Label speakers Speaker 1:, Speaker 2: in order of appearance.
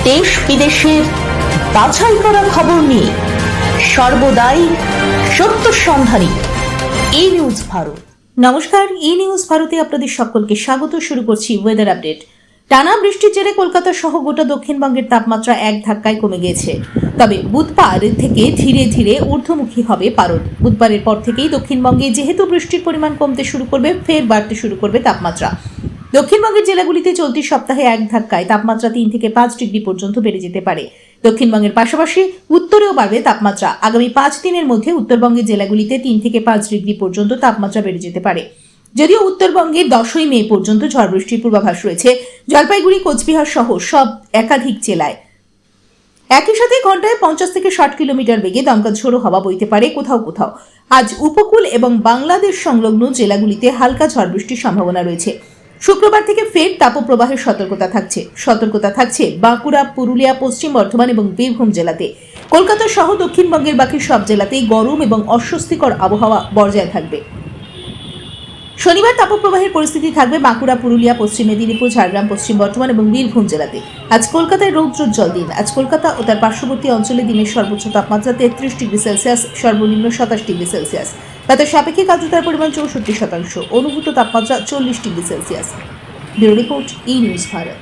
Speaker 1: দেশ বিদেশের বাছাই করা খবর নিয়ে সর্বদাই সত্য সন্ধানী ই নিউজ ভারত। নমস্কার, ই নিউজ ভারতে আপনাদের সকলকে স্বাগত। শুরু করছি ওয়েদার আপডেট। টানা বৃষ্টির জেরে কলকাতা সহ গোটা দক্ষিণবঙ্গের তাপমাত্রা এক ধাক্কায় কমে গিয়েছে। তবে বুধবার থেকে ধীরে ধীরে ঊর্ধ্বমুখী হবে পারদ। বুধবারের পর থেকেই দক্ষিণবঙ্গে যেহেতু বৃষ্টির পরিমাণ কমতে শুরু করবে, ফের বাড়তে শুরু করবে তাপমাত্রা। দক্ষিণবঙ্গের জেলাগুলিতে চলতি সপ্তাহে এক ধাক্কায় তাপমাত্রা 3 থেকে 5 ডিগ্রি পর্যন্ত বেড়ে যেতে পারে। দক্ষিণবঙ্গের পাশাপাশি উত্তরেও বাড়বে তাপমাত্রা। আগামী 5 দিনের মধ্যে উত্তরবঙ্গের জেলাগুলিতে 3 থেকে 5 ডিগ্রি পর্যন্ত তাপমাত্রা বেড়ে যেতে পারে। যদিও উত্তরবঙ্গে 10ই মে পর্যন্ত ঝড় বৃষ্টির পূর্বাভাস রয়েছে জলপাইগুড়ি, কোচবিহার সহ সব একাধিক জেলায়। একই সাথে ঘন্টায় 50 থেকে 60 কিলোমিটার বেগে দমকা ঝোড়ো হাওয়া বইতে পারে কোথাও কোথাও। আজ উপকূল এবং বাংলাদেশ সংলগ্ন জেলাগুলিতে হালকা ঝড় বৃষ্টির সম্ভাবনা রয়েছে। শুক্রবার থেকে ফের তাপপ্রবাহের সতর্কতা থাকছে বাঁকুড়া, পুরুলিয়া, পশ্চিম বর্ধমান এবং বীরভূম জেলাতে। কলকাতা সহ দক্ষিণবঙ্গের বাকি সব জেলাতেই গরম এবং অস্বস্তিকর আবহাওয়া বজায় থাকবে। শনিবার তাপপ্রবাহের পরিস্থিতি থাকবে বাঁকুড়া, পুরুলিয়া, পশ্চিম মেদিনীপুর, ঝাড়গ্রাম, পশ্চিম বর্ধমান এবং বীরভূম জেলাতে। আজ কলকাতায় রৌদ্রোজ্জ্বল দিন। আজ কলকাতা ও তার পার্শ্ববর্তী অঞ্চলে দিনের সর্বোচ্চ তাপমাত্রা 33 ডিগ্রি সেলসিয়াস, সর্বনিম্ন 27 ডিগ্রি সেলসিয়াস। তাতে সাপেক্ষিক আর্দ্রতার পরিমাণ 64%, অনুভূত তাপমাত্রা 40 ডিগ্রি সেলসিয়াস। ব্যুরো রিপোর্ট, ই নিউজ ভারত।